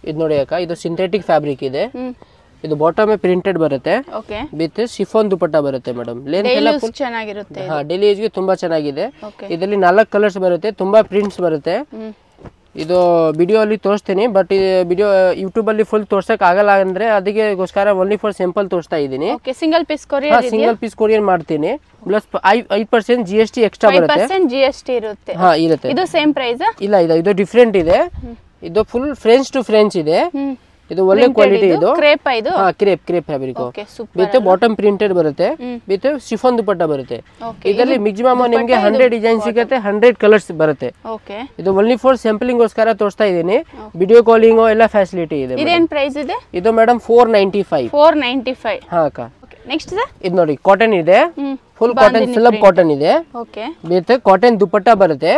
ಇದು ನೋಡಿ ಅಕ್ಕ, ಇದು ಸಿಂಥೆಟಿಕ್ ಫ್ಯಾಬ್ರಿಕ್ ಇದೆ. ಇದು ಬಾಟಮ್ ಪ್ರಿಂಟೆಡ್ ಬರುತ್ತೆ. ಓಕೆ. ವಿತ್ ಶಿಫಾನ್ ದುಪಟ್ಟ ಬರುತ್ತೆ ಮೇಡಮ್. ಲೆಂತ್ ಎಲ್ಲ ಚೆನ್ನಾಗಿರುತ್ತೆ. ಡೈಲಿ ಯೂಸ್ ಗೆ ತುಂಬಾ ಚೆನ್ನಾಗಿದೆ. ಇದರಲ್ಲಿ 4 ಕಲರ್ಸ್ ಬರುತ್ತೆ, ತುಂಬಾ ಪ್ರಿಂಟ್ಸ್ ಬರುತ್ತೆ. ಇದು ವಿಡಿಯೋ ಅಲ್ಲಿ ತೋರಿಸ್ತೀನಿ, ಬಟ್ ವಿಡಿಯೋ ಯೂಟ್ಯೂಬ್ ಅಲ್ಲಿ ಫುಲ್ ತೋರ್ಸಕ್ ಆಗಲ್ಲ ಅಂದ್ರೆ ಅದಕ್ಕೋಸ್ಕರ ಓನ್ಲಿ ಫಾರ್ ಸಿಂಪಲ್ ತೋರಿಸ್ತಾ ಇದೀನಿ. Single piece courier single piece courier ಮಾಡ್ತೀನಿ. ಪ್ಲಸ್ 5% GST ಎಕ್ಸ್ಟ್ರಾ ಬರುತ್ತೆ. 5% GST ಇರುತ್ತೆ. ಇರುತ್ತೆ. ಇದು ಸೇಮ್ ಪ್ರೈಸ್? ಇಲ್ಲ, ಇದು ಡಿಫರೆಂಟ್ ಇದೆ. ಇದು ಫುಲ್ ಫ್ರೆಂಚ್ ಟು ಫ್ರೆಂಚ್ ಇದೆ. ಇದು ಒಳ್ಳೆ ಕ್ವಾಲಿಟಿ. ಇದು ಕ್ರೇಪ್. ಇದು crepe fabric with bottom printed ಬರುತ್ತೆ, ವಿತ್ ಶಿಫಾನ್ ದುಪಟ್ಟ ಬರುತ್ತೆ. ಇದರಲ್ಲಿ ಮಿನಿಮಮ್ ನಿಮಗೆ 100 ಡಿಸೈನ್ ಸಿಗುತ್ತೆ, 100 ಕಲರ್ಸ್ ಬರುತ್ತೆ. ಇದು ಓನ್ಲಿ ಫಾರ್ ಸ್ಯಾಂಪಲಿಂಗ್ ಗೋಸ್ಕರ ತೋರಿಸ್ತಾ ಇದೀನಿ. ವಿಡಿಯೋ ಕಾಲಿಂಗ್ ಎಲ್ಲ ಫೆಸಿಲಿಟಿ ಇದೆ. ಇದೇನ್ ಪ್ರೈಸ್ ಇದೆ? ಇದು ಮೇಡಮ್ 495. 495. ಹಾ ಅಕ್ಕ. ನೆಕ್ಸ್ಟ್ ಇದು ನೋಡಿ, ಕಾಟನ್ ಇದೆ. ಫುಲ್ ಕಾಟನ್, ಸಿಲಬ್ ಕಾಟನ್ ಇದೆ. ವಿತ್ ಕಾಟನ್ ದುಪಟ್ಟ ಬರುತ್ತೆ.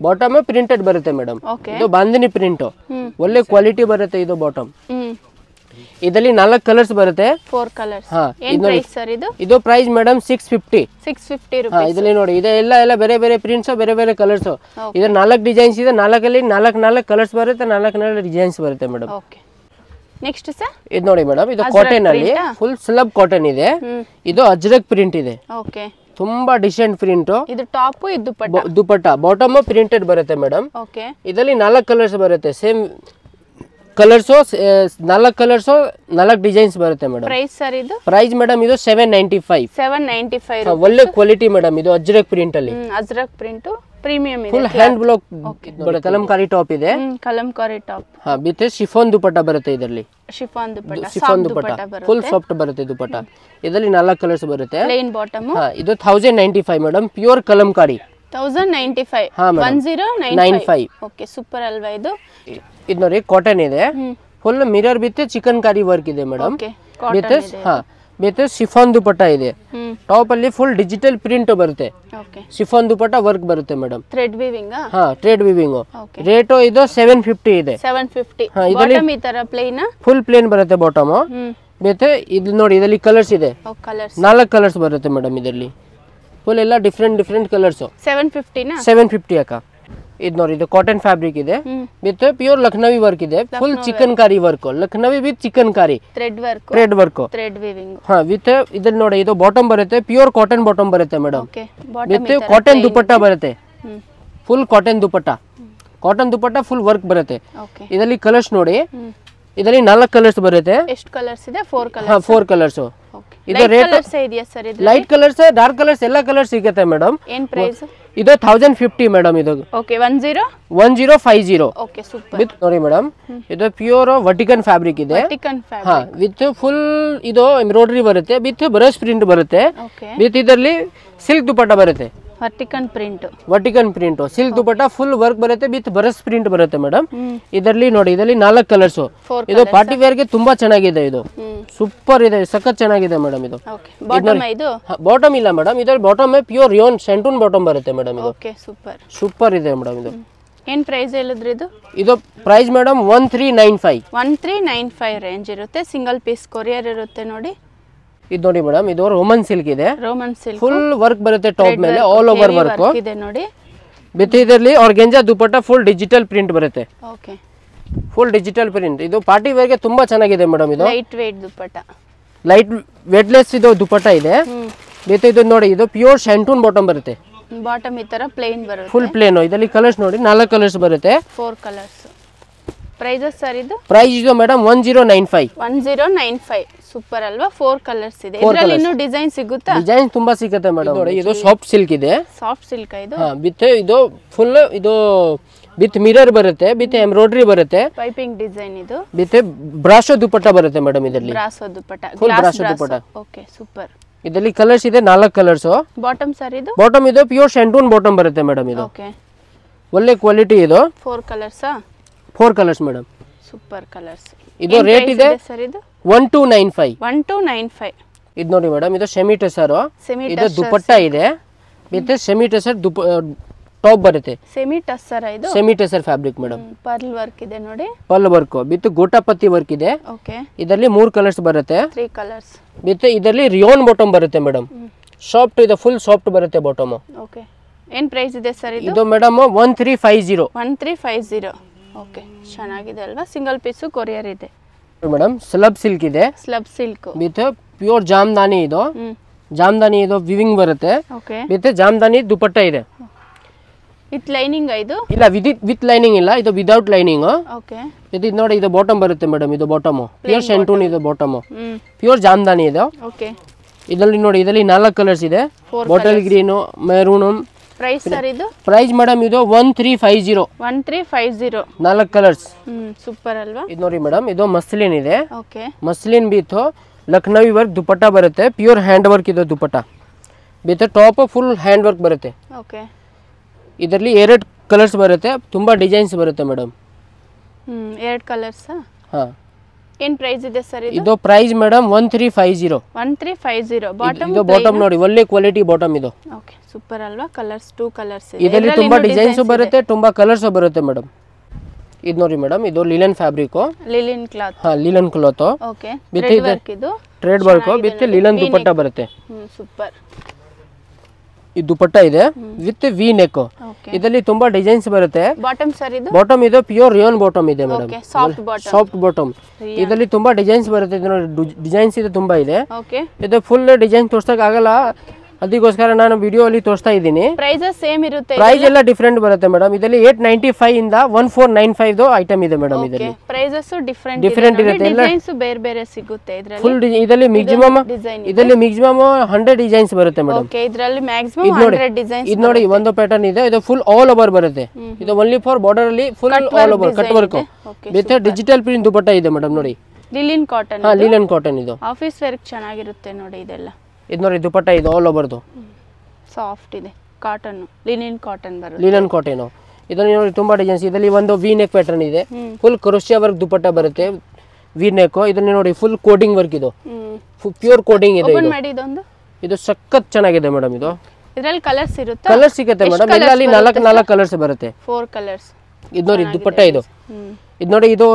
ಬಾಟಮ್ ಪ್ರಿಂಟೆಡ್ ಬರುತ್ತೆ ಮೇಡಮ್. ಇದು ಬಾಂದಿನಿ ಪ್ರಿಂಟ್, ಒಳ್ಳೆ ಕ್ವಾಲಿಟಿ ಬರುತ್ತೆ. ಇದು ಬಾಟಮ್. ಇದರಲ್ಲಿ 4 ಕಲರ್ಸ್ ಬರುತ್ತೆ. 4 ಕಲರ್ಸ್. ಏನ್ ಪ್ರೈಸ್ ಸರ್ ಇದು? ಇದು ಪ್ರೈಸ್ ಮೇಡಮ್ 650. 650 ರೂಪಾಯಿ. ಇದರಲ್ಲಿ ನೋಡಿ, ಇದೆಲ್ಲ ಬೇರೆ ಬೇರೆ ಪ್ರಿಂಟ್ಸ್, ಬೇರೆ ಬೇರೆ ಕಲರ್ಸ್. ಇದು 4 ಡಿಸೈನ್ಸ್ ಇದೆ. 4ಅಲ್ಲಿ 4 ಕಲರ್ಸ್ ಬರುತ್ತೆ, 4 ಡಿಸೈನ್ಸ್ ಬರುತ್ತೆ ಮೇಡಮ್. ಓಕೆ. ನೆಕ್ಸ್ಟ್ ಸರ್ ಇದು ನೋಡಿ ಮೇಡಮ್, ಇದು ಕಾಟನ್ ಅಲ್ಲಿ ಫುಲ್ ಸಿಲಬ್ ಕಾಟನ್ ಇದೆ. ಇದು ಅಜ್ರಕ್ ಪ್ರಿಂಟ್ ಇದೆ. ಓಕೆ. ತುಂಬಾ ಡಿಸೆಂಟ್ ಪ್ರಿಂಟ್. ಇದು ಟಾಪ್, ಇದು ದುಪಟ್ಟ ಬಾಟಮ್ ಪ್ರಿಂಟೆಡ್ ಬರುತ್ತೆ ಮೇಡಮ್. ಓಕೆ. ಇದರಲ್ಲಿ 4 ಕಲರ್ಸ್ ಬರುತ್ತೆ. ಸೇಮ್ ಕಲರ್ಸ್ 4 ಕಲರ್ಸ್, 4 ಡಿಸೈನ್ಸ್ ಬರುತ್ತೆ ಮೇಡಮ್. ಪ್ರೈಸ್ ಸರ್ ಇದು? ಪ್ರೈಸ್ ಮೇಡಮ್ ಇದು 795. 795. ಒಳ್ಳೆ ಕ್ವಾಲಿಟಿ ಮೇಡಮ್. ಇದು ಅಜ್ರಕ್ ಪ್ರಿಂಟ್ ಅಲ್ಲಿ, ಅಜ್ರಕ್ ಪ್ರಿಂಟ್ ಪ್ರೀಮಿಯಂ ಇದೆ. Full hand block Kalamkari top ಇದೆ. Kalamkari top. With chiffon dupatta ಬರುತ್ತೆ. ಇದರಲ್ಲಿ ಶಿಫಾನ್ ದುಪಟ್ಟ ಫುಲ್ ಸಾಫ್ಟ್ ಬರುತ್ತೆ ದುಪಟ್ಟ. ಇದರಲ್ಲಿ 4 ಕಲರ್ಸ್ ಬರುತ್ತೆ. Plain bottom. ಇದು 1095 madam, pure kalamkari. 1095. 1095. Okay, super ಅಲ್ವಾ ಇದು? ಇದು ನೋಡಿ, ಕಾಟನ್ ಇದೆ. Full mirror with chikankari work ಇದೆ ಮೇಡಮ್. ವಿತ್ ಶಿಫಾನ್ ದುಪಟ್ಟ ಇದೆ. ಟಾಪ್ ಅಲ್ಲಿ ಫುಲ್ ಡಿಜಿಟಲ್ ಪ್ರಿಂಟ್ ಬರುತ್ತೆ. ಶಿಫಾನ್ ದುಪಟ್ಟ ವರ್ಕ್ ಬರುತ್ತೆ madam. Thread weaving. Thread weaving. Rate ಇದು 750 ಇದೆ. 750. ಬಾಟಮ್ ಈ ತರ ಪ್ಲೇನ್, ಫುಲ್ ಪ್ಲೇನ್ ಬರುತ್ತೆ ಬಾಟಮ್. ಮತ್ತೆ ಇದು ನೋಡಿ, ಇದರಲ್ಲಿ ಕಲರ್ಸ್ ಇದೆ. 4 ಕಲರ್ಸ್ ಬರುತ್ತೆ ಮೇಡಮ್. ಇದರಲ್ಲಿ ಫುಲ್ ಎಲ್ಲ ಡಿಫ್ರೆಂಟ್ ಕಲರ್ಸ್. 750 ಅಕ್ಕ. ಇದು ನೋಡಿ, ಇದು ಕಾಟನ್ ಫ್ಯಾಬ್ರಿಕ್ ಇದೆ. ವಿತ್ ಪ್ಯೂರ್ ಲಕ್ನವಿ ವರ್ಕ್ ಇದೆ. ಫುಲ್ ಚಿಕನ್ ಕಾರಿ ವರ್ಕ್, ಲಕ್ನವಿ ವಿತ್ ಚಿಕನ್ ಕಾರಿ thread work. Thread weaving. With ಇದನ್ನ ನೋಡಿ, ಇದು ಬಾಟಮ್ ಬರುತ್ತೆ, ಪ್ಯೂರ್ ಕಾಟನ್ ಬಾಟಮ್ ಬರುತ್ತೆ ಮೇಡಮ್. ವಿತ್ ಕಾಟನ್ ದುಪಟ್ಟ ಬರುತ್ತೆ. Full cotton dupatta full work ಬರುತ್ತೆ. ಇದರಲ್ಲಿ ಕಲರ್ಸ್ ನೋಡಿ, ಇದರಲ್ಲಿ 4 ಕಲರ್ಸ್ ಬರುತ್ತೆ. ಎಷ್ಟು ಕಲರ್ಸ್ ಇದೆ? 4 ಕಲರ್ಸ್. ಇದು rate light colours, dark colours, ಎಲ್ಲ ಕಲರ್ಸ್ ಸಿಗುತ್ತೆ ಮೇಡಮ್. ಏನ್ ಪ್ರೈಸ್? ಇದು 1050 ಮೇಡಮ್. ಇದು ಓಕೆ. 1050. Okay, super. ವಿತ್ ನೋಡಿ ಮೇಡಮ್, ಇದು ಪ್ಯೂರ್ ವರ್ಟಿಕನ್ ಫ್ಯಾಬ್ರಿಕ್ ಇದೆ. ವಿತ್ ಫುಲ್ ಇದು ಎಂಬ್ರಾಯ್ಡರಿ ಬರುತ್ತೆ, ವಿತ್ ಬ್ರಷ್ ಪ್ರಿಂಟ್ ಬರುತ್ತೆ. ವಿತ್ ಇದರಲ್ಲಿ ಸಿಲ್ಕ್ ದುಪಟ್ಟ ಬರುತ್ತೆ. Vatican print silk dupatta full work ಬರುತ್ತೆ, ವಿತ್ ಬ್ರಷ್ ಪ್ರಿಂಟ್ ಬರುತ್ತೆ ಮೇಡಮ್. ಇದರಲ್ಲಿ ನೋಡಿ, ಇದರಲ್ಲಿ 4 ಕಲರ್ಸ್. ಇದು ಪಾರ್ಟಿ ವೇರ್ ಗೆ ತುಂಬಾ ಚೆನ್ನಾಗಿದೆ. ಇದು ಸೂಪರ್ ಇದೆ, ಸಖತ್ ಚೆನ್ನಾಗಿದೆ ಮೇಡಮ್. ಇದು ಬಾಟಮ್ ಇಲ್ಲ ಮೇಡಮ್, ಇದರಲ್ಲಿ bottom pure rayon shantoon bottom ಬರುತ್ತೆ ಮೇಡಮ್. ಇದು ಸೂಪರ್ ಇದೆ ಮೇಡಮ್. ಇದು ಏನ್ ಪ್ರೈಸ್ ಹೇಳಿದ್ರಿ? ಇದು ಪ್ರೈಸ್ ಮೇಡಮ್ 1395 ರೇಂಜ್ ಇರುತ್ತೆ. ಸಿಂಗಲ್ ಪೀಸ್ ಕೊರಿಯರ್ ಇರುತ್ತೆ ನೋಡಿ. ಇದು ನೋಡಿ ಮೇಡಮ್, ಇದು ರೋಮನ್ ಸಿಲ್ಕ್ ಇದೆ. ಫುಲ್ ವರ್ಕ್ ಬರುತ್ತೆ ಟಾಪ್ ಮೇಲೆ, ಆಲ್ ಓವರ್ ವರ್ಕ್ ಇದೆ ನೋಡಿ. ವಿತ್ ಇದರಲ್ಲಿ organza dupatta full digital print ಬರುತ್ತೆ. Full digital print. ಇದು ಪಾರ್ಟಿ ವೇರ್ ಗೆ ತುಂಬಾ ಚೆನ್ನಾಗಿದೆ ಮೇಡಮ್. ಇದು light weight dupatta, light weightless ಇದು ದುಪಟ್ಟ ಇದೆ. ವಿತ್ ಇದು ನೋಡಿ, ಇದು ಪ್ಯೂರ್ ಶೆಂಟೂನ್ ಬಾಟಮ್ ಬರುತ್ತೆ. ಬಾಟಮ್ ಈ ತರ ಪ್ಲೇನ್ ಬರುತ್ತೆ, ಫುಲ್ ಪ್ಲೇನ್. ಇದರಲ್ಲಿ ಕಲರ್ಸ್ ನೋಡಿ, 4 ಕಲರ್ಸ್ ಬರುತ್ತೆ. 4 ಕಲರ್ಸ್. ಪ್ರೈಸಸ್ ಸರ್ ಇದು? ಪ್ರೈಸ್ ಇದು ಮೇಡಮ್ 1095. 1095. ಸೂಪರ್ ಅಲ್ವಾ? 4 ಕಲರ್ಸ್ ಇದೆ. ಇದರಲ್ಲಿ ಇನ್ನೂ ಡಿಸೈನ್ ಸಿಗುತ್ತಾ? ಡಿಸೈನ್ ತುಂಬಾ ಸಿಗುತ್ತೆ ಮೇಡಮ್. ನೋಡಿ, ಇದು ಸಾಫ್ಟ್ ಸಿಲ್ಕ್ ಇದೆ. ಸಾಫ್ಟ್ ಸಿಲ್ಕ್ ಇದು. ವಿತ್ ಇದು ಫುಲ್ ಇದು ವಿತ್ ಮಿರರ್ ಬರುತ್ತೆ, ವಿತ್ ಎಂಬ್ರಾಯ್ಡರಿ ಬರುತ್ತೆ. ಪೈಪಿಂಗ್ ಡಿಸೈನ್ ಇದು. ವಿತ್ ಬ್ರಾಶೋ ದುಪಟ್ಟ ಬರುತ್ತೆ ಮೇಡಮ್. ಇದರಲ್ಲಿ brasso dupatta, full brasso dupatta. Okay, super. ಇದರಲ್ಲಿ ಕಲರ್ಸ್ ಇದೆ, 4 ಕಲರ್ಸ್. ಬಾಟಮ್ ಸರ್ ಇದು? ಬಾಟಮ್ ಇದು ಪ್ಯೂರ್ ಶೆಂಟೂನ್ ಬಾಟಮ್ ಬರುತ್ತೆ ಮೇಡಮ್. ಇದು ಓಕೆ, ಒಳ್ಳೆ ಕ್ವಾಲಿಟಿ. ಇದು 4 colours. 4 colours madam. Super colours. ಇದು ರೇಟ್ ಇದೆ ಸರ್ ಇದು? 1295. 1295. ಇದು ನೋಡಿ ಮೇಡಮ್, ಇದು ಸೆಮಿ ಟಸರ್. ಇದು ದುಪಟ್ಟ ಇದೆ, ವಿತ್ ಸೆಮಿ ಟಸರ್ ಟಾಪ್ ಬರುತ್ತೆ. ಸೆಮಿ ಟಸರ್ ಇದು? Semi tussar fabric madam. Pearl work ಇದೆ ನೋಡಿ. ಪರ್ಲ್ ವರ್ಕ್ ವಿತ್ ಗೋಟಾಪತ್ತಿ ವರ್ಕ್ ಇದೆ. ಓಕೆ. ಇದರಲ್ಲಿ 3 ಕಲರ್ಸ್ ಬರುತ್ತೆ. 3 ಕಲರ್ಸ್. ವಿತ್ ಇದರಲ್ಲಿ ರಿಯೋನ್ ಬಾಟಮ್ ಬರುತ್ತೆ ಮೇಡಮ್. ಸಾಫ್ಟ್ ಇದೆ, ಫುಲ್ ಸಾಫ್ಟ್ ಬರುತ್ತೆ ಬಾಟಮ್. ಓಕೆ. ಏನ್ ಪ್ರೈಸ್ ಇದೆ ಸರ್ ಇದು? ಇದು ಮೇಡಮ್ 1350. 1350. ಓಕೆ ಚೆನ್ನಾಗಿದೆ ಅಲ್ವಾ ಸಿಂಗಲ್ ಪೀಸು ಕೊರಿಯರ್ ಇದೆ ಮೇಡಮ್ ಸ್ಲಬ್ ಸಿಲ್ಕ್ ಇದೆ slub silk with pure Jamdani ಇದು ಜಾಮ್ದಾನಿ ಇದು ವಿವಿಂಗ್ ಬರುತ್ತೆ ಓಕೆ ವಿತ್ ಜಾಮ್ದಾನಿ ದುಪಟ್ಟ ಇದೆ ವಿತ್ ಲೈನಿಂಗ್ ಇದು ಇಲ್ಲ ವಿತ್ ಲೈನಿಂಗ್ ಇಲ್ಲ ಇದು ವಿದೌಟ್ ಲೈನಿಂಗ್ ಓಕೆ ಇದು ನೋಡಿ ಇದು ಬಾಟಮ್ ಬರುತ್ತೆ ಮೇಡಮ್ ಇದು ಬಾಟಮ್ ಪ್ಯೂರ್ ಶೆಂಟೂನ್ ಇದು ಬಾಟಮ್ ಪ್ಯೂರ್ ಜಾಮ್ದಾನಿ ಇದು ಓಕೆ ಇದರಲ್ಲಿ ನೋಡಿ ಇದರಲ್ಲಿ 4 ಕಲರ್ಸ್ ಇದೆ bottle green maroon price sir ಇದು ಪ್ರೈಸ್ ಮೇಡಮ್ ಇದು 1350 4 ಕಲರ್ಸ್ ಸೂಪರ್ ಅಲ್ವಾ ಇದು ನೋಡಿ ಮೇಡಮ್ ಇದು ಮಸ್ಲಿನ್ ಇದೆ ಓಕೆ ಮಸ್ಲಿನ್ ಬಿತ್ತು ಲಕ್ನವಿ ವರ್ಕ್ ದುಪಟ್ಟ ಬರುತ್ತೆ ಪ್ಯೂರ್ ಹ್ಯಾಂಡ್ ವರ್ಕ್ ಇದು ದುಪಟ್ಟ ಬಿತ್ತು ಟಾಪ್ ಫುಲ್ ಹ್ಯಾಂಡ್ ವರ್ಕ್ ಬರುತ್ತೆ ಓಕೆ ಇದರಲ್ಲಿ 2 ಕಲರ್ಸ್ ಬರುತ್ತೆ ತುಂಬಾ ಡಿಸೈನ್ಸ್ ಬರುತ್ತೆ ಮೇಡಮ್ 2 ಕಲರ್ಸ್ ಹಾ ಏನ್ ಪ್ರೈಸ್ ಇದೆ ಸರ್ ಇದು ಇದು ಪ್ರೈಸ್ ಮೇಡಮ್ 1350 ಬಾಟಮ್ ಇದು ಬಾಟಮ್ ನೋಡಿ ಒಳ್ಳೆ ಕ್ವಾಲಿಟಿ ಬಾಟಮ್ ಇದು ಓಕೆ ಸೂಪರ್ ಅಲ್ವಾ ಕಲರ್ಸ್ 2 ಕಲರ್ಸ್ ಇದೆ ಇದರಲ್ಲಿ ತುಂಬಾ ಡಿಸೈನ್ಸ್ ಬರುತ್ತೆ ತುಂಬಾ ಕಲರ್ಸ್ ಬರುತ್ತೆ ಮೇಡಮ್ ಇದು ನೋಡಿ ಮೇಡಮ್ ಇದು ಲಿಲನ್ ಫ್ಯಾಬ್ರಿಕ್ ಲಿಲಿನ್ ಕ್ಲಾತ್ ಹಾ linen cloth okay thread work ಇದು thread work with linen dupatta ಬರುತ್ತೆ ಸೂಪರ್ ಈ ದುಪಟ್ಟ ಇದೆ ವಿತ್ ವಿ ನೆಕ್ ಇದರಲ್ಲಿ ತುಂಬಾ ಡಿಸೈನ್ಸ್ ಬರುತ್ತೆ ಬಾಟಮ್ ಸರ್ ಇದು ಬಾಟಮ್ ಇದು ಪ್ಯೂರ್ ರಿಯಾನ್ ಬಾಟಮ್ ಇದೆ madam okay soft bottom soft bottom ಇದರಲ್ಲಿ ತುಂಬಾ ಡಿಸೈನ್ಸ್ ಬರುತ್ತೆ ಡಿಸೈನ್ಸ್ ಇದೆ ತುಂಬಾ ಇದೆ ಓಕೆ ಇದು ಫುಲ್ ಡಿಸೈನ್ ತೋರ್ಸಕ್ ಆಗಲ್ಲ ಅದಕ್ಕೋಸ್ಕರ ನಾನು ವಿಡಿಯೋ ಅಲ್ಲಿ ತೋರಿಸ್ತಾ ಇದ್ದೀನಿ ಪ್ರೈಸಸ್ ಸೇಮ್ ಇರುತ್ತೆ ಪ್ರೈಸ್ ಎಲ್ಲ ಡಿಫರೆಂಟ್ ಬರುತ್ತೆ ಮೇಡಮ್ ಇದರಲ್ಲಿ 895 ಇಂದ 1495 ಐಟಮ್ ಇದೆ ಮೇಡಮ್ ಇದರಲ್ಲಿ ಪ್ರೈಸಸ್ ಡಿಫರೆಂಟ್ ಇರುತ್ತೆ ಡಿಸೈನ್ಸ್ ಬೇರೆ ಬೇರೆ ಸಿಗುತ್ತೆ ಇದರಲ್ಲಿ ಫುಲ್ ಇದರಲ್ಲಿ ಮ್ಯಾಕ್ಸಿಮಮ್ 100 ಡಿಸೈನ್ಸ್ ಬರುತ್ತೆ ಮೇಡಮ್ ಓಕೆ ಇದರಲ್ಲಿ ಮ್ಯಾಕ್ಸಿಮಮ್ 100 ಡಿಸೈನ್ಸ್ ಇದು ನೋಡಿ ಒಂದು ಪ್ಯಾಟರ್ನ್ ಇದೆ ಇದು ಫುಲ್ ಆಲ್ ಓವರ್ ಬರುತ್ತೆ ಇದು ಓನ್ಲಿ ಫಾರ್ ಬಾರ್ಡರ್ ಅಲ್ಲಿ full all over cut work with digital print dupatta ಇದೆ ಮೇಡಮ್ ನೋಡಿ ಲಿಲಿನ್ ಕಾಟನ್ ಹಾ ಲಿಲನ್ ಕಾಟನ್ ಇದು ಆಫೀಸ್ ವೇರ್ ಚೆನ್ನಾಗಿರುತ್ತೆ ನೋಡಿ ಇದೆಲ್ಲ ಇದು ನೋಡಿ ದುಪಟ್ಟ ಇದು ಆಲ್ ಓವರ್ದು ಸಾಫ್ಟ್ ಇದೆ ಕಾಟನ್ ಲಿನಿನ್ ಕಾಟನ್ ಬರುತ್ತೆ ಲಿನನ್ ಕಾಟನ್ ಇದರಲ್ಲಿ ನೋಡಿ ತುಂಬಾ ಡಿಸೈನ್ಸ್ ಇದರಲ್ಲಿ ಒಂದು ವಿ ನೆಕ್ ಪ್ಯಾಟರ್ನ್ ಇದೆ ಫುಲ್ ಕ್ರೋಶಿಯಾ ವರ್ಕ್ ದುಪಟ್ಟ ಬರುತ್ತೆ ವಿ ನೆಕ್ ಇದನ್ನ ನೋಡಿ ಫುಲ್ ಕೋಡಿಂಗ್ ವರ್ಕ್ ಇದು ಪ್ಯೂರ್ ಕೋಡಿಂಗ್ ಇದೆ ಓಪನ್ ಮಾಡಿ ಇದು ಸಖತ್ ಚೆನ್ನಾಗಿದೆ ಮೇಡಮ್ ಇದು ಇದರಲ್ಲಿ ಕಲರ್ಸ್ ಇರುತ್ತೆ ಕಲರ್ ಸಿಗುತ್ತೆ ಮೇಡಮ್ ಇದರಲ್ಲಿ 4 ಕಲರ್ಸ್ ಬರುತ್ತೆ 4 ಕಲರ್ಸ್ ಇದು ನೋಡಿ ದುಪಟ್ಟ ಇದು ನೋಡಿ ಇದು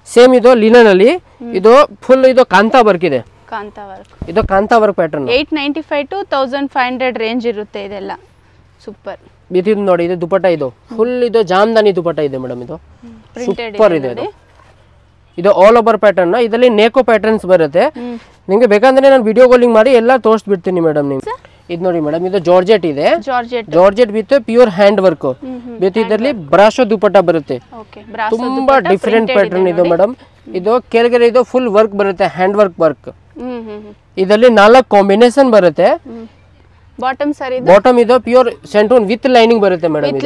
ಸೇಮ್ ಇದು ಲಿನನ್ ಅಲ್ಲಿ ಇದು ಫುಲ್ ಇದು ಕಾಂತಾ ವರ್ಕ್ ಇದೆ ಕಾಂತಾ ವರ್ಕ್ ಇದು kantha work pattern 895 to 1500 range ಇರುತ್ತೆ ಇದೆಲ್ಲ ಸೂಪರ್ ಇದು ನೋಡಿ ಇದು ದುಪಟ್ಟ ಇದು ಫುಲ್ ಇದು ಜಾಮ್ದಾನಿ ದುಪಟ್ಟ ಇದೆ ಮೇಡಮ್ ಇದು ಸೂಪರ್ ಇದೆ ಇದು ಆಲ್ ಓವರ್ ಪ್ಯಾಟರ್ನ್ ಇದರಲ್ಲಿ ನೇಕೋ ಪ್ಯಾಟರ್ನ್ಸ್ ಬರುತ್ತೆ ನಿಮಗೆ ಬೇಕಂದ್ರೆ ನಾನು ವಿಡಿಯೋ ಕಾಲಿಂಗ್ ಮಾಡಿ ಎಲ್ಲ ತೋರಿಸ್ಬಿಡ್ತೀನಿ ಮೇಡಮ್ ನಿಮ್ಗೆ ಇದು ನೋಡಿ ಮೇಡಮ್ ಇದು ಜಾರ್ಜೆಟ್ ಇದೆ georgette with pure hand work with ಇದರಲ್ಲಿ ಬ್ರಾಶೋ ದುಪಟ್ಟ ಬರುತ್ತೆ ತುಂಬಾ ಡಿಫರೆಂಟ್ ಪ್ಯಾಟರ್ನ್ ಇದು ಮೇಡಮ್ ಇದು ಕೆಳಗಡೆ ಇದು ಫುಲ್ ವರ್ಕ್ ಬರುತ್ತೆ ಹ್ಯಾಂಡ್ ವರ್ಕ್ ಇದರಲ್ಲಿ 4 ಕಾಂಬಿನೇಷನ್ ಬರುತ್ತೆ ಬಾಟಮ್ ಸರ್ ಇದು ಬಾಟಮ್ ಇದು ಪ್ಯೂರ್ ಸೆಂಟೂನ್ ವಿತ್ ಲೈನಿಂಗ್ ಬರುತ್ತೆ ಮೇಡಮ್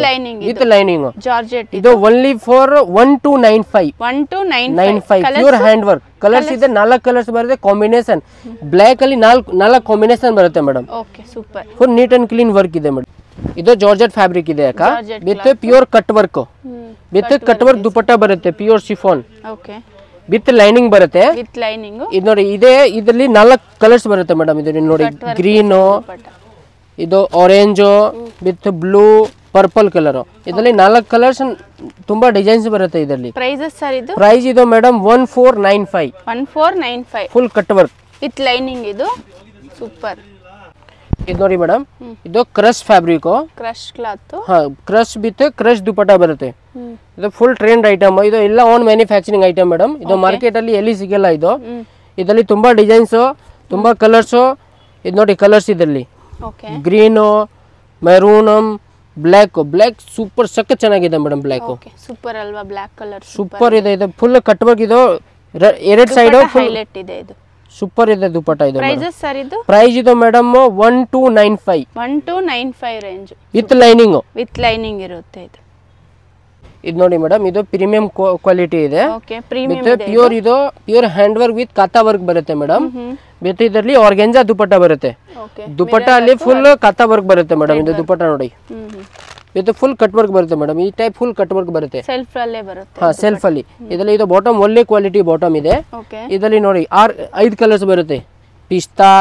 ವಿತ್ ಲೈನಿಂಗ್ ಜಾರ್ಜೆಟ್ ಇದು only for 1295 pure hand work colours ಇದೆ 4 ಕಲರ್ಸ್ ಬರುತ್ತೆ ಕಾಂಬಿನೇಷನ್ ಬ್ಲಾಕ್ ಅಲ್ಲಿ 4 ಕಾಂಬಿನೇಷನ್ ಬರುತ್ತೆ madam okay super full neat and clean work ಇದೆ ಮೇಡಮ್ ಇದು ಜಾರ್ಜೆಟ್ ಫ್ಯಾಬ್ರಿಕ್ ಇದೆ ಅಕ್ಕ with pure cut work dupatta ಬರುತ್ತೆ pure chiffon okay with lining ಬರುತ್ತೆ ವಿತ್ ಲೈನಿಂಗ್ ಇದು ನೋಡಿ ಇದರಲ್ಲಿ 4 ಕಲರ್ಸ್ ಬರುತ್ತೆ ಮೇಡಮ್ ಇದು ನೋಡಿ ಗ್ರೀನ್ ಇದು orange with blue purple colour ಇದರಲ್ಲಿ 4 ಕಲರ್ಸ್ ತುಂಬಾ ಡಿಸೈನ್ಸ್ ಬರುತ್ತೆ ಇದರಲ್ಲಿ ಪ್ರೈಸಸ್ ಸರ್ ಇದು ಪ್ರೈಸ್ ಇದು madam 1495 full cut work with lining ಇದು ಸೂಪರ್ ಇದು ನೋಡಿ ಮೇಡಮ್ ಇದು ಕ್ರಶ್ ಫ್ಯಾಬ್ರಿಕ್ ಕ್ರಶ್ ಕ್ಲಾತ್ ಹಾ ಕ್ರಶ್ ವಿತ್ ಕ್ರಶ್ ದುಪಟ್ಟ ಬರುತ್ತೆ ಇದು ಫುಲ್ ಟ್ರೆಂಡ್ ಐಟಮ್ ಇದು ಎಲ್ಲ ಓನ್ ಮ್ಯಾನುಫ್ಯಾಕ್ಚರಿಂಗ್ ಐಟಮ್ ಮೇಡಮ್ ಇದು ಮಾರ್ಕೆಟ್ ಅಲ್ಲಿ ಎಲ್ಲಿ ಸಿಗಲ್ಲ ಇದು ಇದರಲ್ಲಿ ತುಂಬಾ ಡಿಸೈನ್ಸ್ ತುಂಬಾ ಕಲರ್ಸ್ ಇದು ನೋಡಿ ಕಲರ್ಸ್ ಇದರಲ್ಲಿ ಗ್ರೀನ್ ಮೆರೂನ್ ಬ್ಲ್ಯಾಕ್ ಸೂಪರ್ ಸಖತ್ ಚೆನ್ನಾಗಿದೆ ಮೇಡಮ್ ಬ್ಲ್ಯಾಕ್ ಸೂಪರ್ ಅಲ್ವಾ ಬ್ಲ್ಯಾಕ್ ಕಲರ್ ಸೂಪರ್ ಇದೆ ಇದು ಫುಲ್ ಕಟ್ ವರ್ಕ್ ಇದು ಎರಡು ಸೈಡ್ ಹೈಲೈಟ್ ಇದೆ ಇದು ಸೂಪರ್ ಇದೆ ದುಪಟ್ಟ ಇದು ಪ್ರೈಸಸ್ ಸರ್ ಇದು ಪ್ರೈಸ್ ಇದು ಮೇಡಮ್ 1295 ರೇಂಜ್ ವಿತ್ ಲೈನಿಂಗ್ ಇರುತ್ತೆ ಇದು ನೋಡಿ ಮೇಡಮ್ ಇದು ಪ್ರೀಮಿಯಂ ಕ್ವಾಲಿಟಿ ಇದೆ ಓಕೆ ಪ್ರೀಮಿಯಂ ಇದೆ pure hand work with kantha work ಬರುತ್ತೆ ಮೇಡಮ್ ವಿತ್ ಇದರಲ್ಲಿ ಆರ್ಗೆಂಜಾ ದುಪಟ್ಟ ಬರುತ್ತೆ ದುಪಟ್ಟ ಅಲ್ಲಿ ಫುಲ್ ಕಾತಾ ವರ್ಕ್ ಬರುತ್ತೆ ಮೇಡಮ್ ಇದು ದುಪಟ್ಟ ನೋಡಿ ಇದು ಫುಲ್ ಕಟ್ ವರ್ಕ್ ಬರುತ್ತೆ ಮೇಡಮ್ ಈ ಟೈಪ್ ಫುಲ್ ಕಟ್ ವರ್ಕ್ ಬರುತ್ತೆ ಸೆಲ್ಫ್ ಅಲ್ಲೇ ಬರುತ್ತೆ ಹಾ ಸೆಲ್ಫ್ ಅಲ್ಲಿ ಇದರಲ್ಲಿ ಇದು ಬಾಟಮ್ ಒಳ್ಳೆ ಕ್ವಾಲಿಟಿ ಬಾಟಮ್ ಇದೆ ಇದರಲ್ಲಿ ನೋಡಿ 5 ಕಲರ್ಸ್ ಬರುತ್ತೆ ಪಿಸ್ತಾ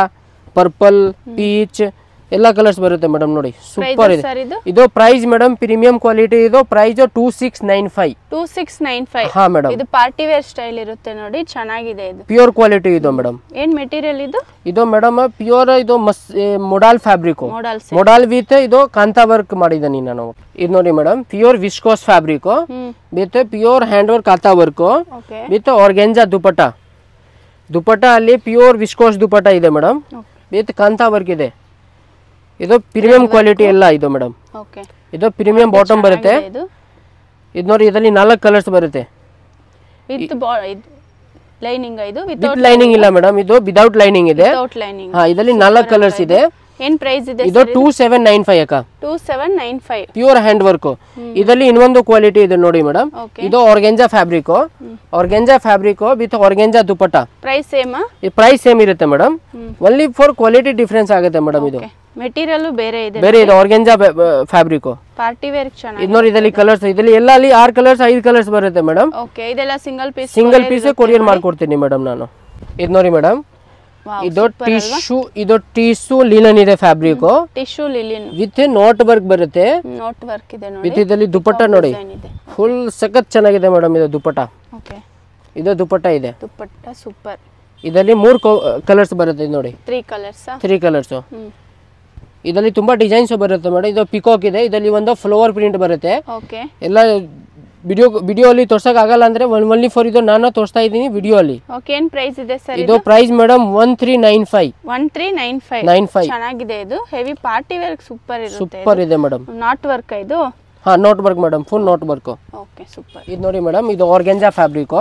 ಪರ್ಪಲ್ ಪೀಚ್ ಎಲ್ಲ ಕಲರ್ಸ್ ಬರುತ್ತೆ ಮೇಡಮ್ ನೋಡಿ ಸೂಪರ್ ಇದೆ ಸರ್ ಇದು ಇದು ಪ್ರೈಸ್ ಮೇಡಮ್ ಪ್ರೀಮಿಯಂ ಕ್ವಾಲಿಟಿ ಇದು ಪ್ರೈಸ್ 2695 ಹಾ ಮೇಡಮ್ ಇದು ಪಾರ್ಟಿ ವೇರ್ ಸ್ಟೈಲ್ ಇರುತ್ತೆ ನೋಡಿ ಚೆನ್ನಾಗಿದೆ ಇದು ಪ್ಯೂರ್ ಕ್ವಾಲಿಟಿ ಇದು ಮೇಡಮ್ ಏನ್ ಮೆಟೀರಿಯಲ್ ಇದು ಮೇಡಮ್ ಪ್ಯೂರ್ ಇದು ಮೊಡಾಲ್ ಫ್ಯಾಬ್ರಿಕ್ ಮೊಡಾಲ್ ವಿತ್ ಇದು ಕಾಂತಾ ವರ್ಕ್ ಮಾಡಿದ್ದೀನಿ ನಾನು ಇದು ನೋಡಿ madam pure viscose fabric with pure hand work kantha work with organza dupatta ಅಲ್ಲಿ ಪ್ಯೂರ್ ವಿಸ್ಕೋಸ್ ದುಪಟ್ಟ ಇದೆ ಮೇಡಮ್ ವಿತ್ ಕಾಂತಾ ವರ್ಕ್ ಇದೆ ಇದು ಪ್ರೀಮಿಯಂ ಕ್ವಾಲಿಟಿ ಎಲ್ಲ ಇದು ಮೇಡಮ್ ಇದು ಪ್ರೀಮಿಯಂ ಬಾಟಮ್ ಬರುತ್ತೆ ಇದು ನೋಡಿ ಇದರಲ್ಲಿ 4 ಕಲರ್ಸ್ ಬರುತ್ತೆ ವಿತ್ ಲೈನಿಂಗ್ ಇದು ವಿತ್ ಲೈನಿಂಗ್ ಇಲ್ಲ ಮೇಡಮ್ ಇದು ವಿದೌಟ್ ಲೈನಿಂಗ್ ಇದೆ ಹಾ ಇದರಲ್ಲಿ 4 ಕಲರ್ಸ್ ಇದೆ ಏನ್ ಪ್ರೈಸ್ ಇದೆ ಇದು 2795 ಅಕ್ಕ 2795 ಪ್ಯೂರ್ ಹ್ಯಾಂಡ್ ವರ್ಕ್ ಇದರಲ್ಲಿ ಇನ್ನೊಂದು ಕ್ವಾಲಿಟಿ ಇದೆ ನೋಡಿ ಮೇಡಮ್ ಇದು organza fabric with organza dupatta price same ಇರುತ್ತೆ madam only for quality difference ಆಗುತ್ತೆ ಮೇಡಮ್ ಇದು ಮೆಟೀರಿಯಲ್ ಬೇರೆ ಇದೆ ಆರ್ಗೆಂಜಾ ಫ್ಯಾಬ್ರಿಕ್ ಪಾರ್ಟಿ ವೇರ್ ಚೆನ್ನಾಗಿದೆ ಇದು ನೋಡಿ ಇದರಲ್ಲಿ ಕಲರ್ಸ್ ಇದರಲ್ಲಿ ಎಲ್ಲ ಅಲ್ಲಿ 6 ಕಲರ್ಸ್ 5 ಕಲರ್ಸ್ ಬರುತ್ತೆ ಮೇಡಮ್ ಓಕೆ ಇದೆಲ್ಲ ಸಿಂಗಲ್ ಪೀಸ್ ಕೊರಿಯರ್ ಮಾಡ್ಕೊಡ್ತೀನಿ ಮೇಡಮ್ ನಾನು ಇದು ನೋಡಿ ಮೇಡಮ್ ಇದು ಟಿಶ್ಯೂ ಲಿನನ್ ಇದೆ fabric tissue linen with note work ಬರುತ್ತೆ ಇದೆ ನೋಡಿ ವಿತ್ ಇದರಲ್ಲಿ ದುಪಟ್ಟ ನೋಡಿ ಫುಲ್ ಸಖತ್ ಚೆನ್ನಾಗಿದೆ ಮೇಡಮ್ ಇದು ದುಪಟ್ಟ ಇದು ದುಪಟ್ಟ ಇದೆ ಸೂಪರ್ ಇದರಲ್ಲಿ 3 ಕಲರ್ಸ್ ಬರುತ್ತೆ ನೋಡಿ 3 ಕಲರ್ಸ್ ಇದರಲ್ಲಿ ತುಂಬಾ ಡಿಸೈನ್ಸ್ ಬರುತ್ತೆ ಮೇಡಮ್ ಇದು ಪಿಕಾಕ್ ಇದೆ ಇದರಲ್ಲಿ ಒಂದು ಫ್ಲವರ್ ಪ್ರಿಂಟ್ ಬರುತ್ತೆ ಎಲ್ಲ ವಿಡಿಯೋ ಅಲ್ಲಿ ತೋರ್ಸಕ್ ಆಗಲ್ಲ ಅಂದ್ರೆ ಓನ್ಲಿ ಫಾರ್ ಇದು ನಾನು ತೋರಿಸ್ತಾ ಇದ್ದೀನಿ ವಿಡಿಯೋ ಅಲ್ಲಿ ಏನ್ ಪ್ರೈಸ್ ಇದೆ ಸರ್ ಇದು ಪ್ರೈಸ್ ಮೇಡಮ್ 1395 ಚೆನ್ನಾಗಿದೆ ಇದು ಹೆವಿ ಪಾರ್ಟಿ ವೇರ್ ಸೂಪರ್ ಇದೆ ಮೇಡಮ್ ನಾಟ್ ವರ್ಕ್ ಇದು ಹಾ note work madam full note work super ಇದು ನೋಡಿ ಮೇಡಮ್ ಇದು ಆರ್ಗೆಂಜಾ ಫ್ಯಾಬ್ರಿಕ್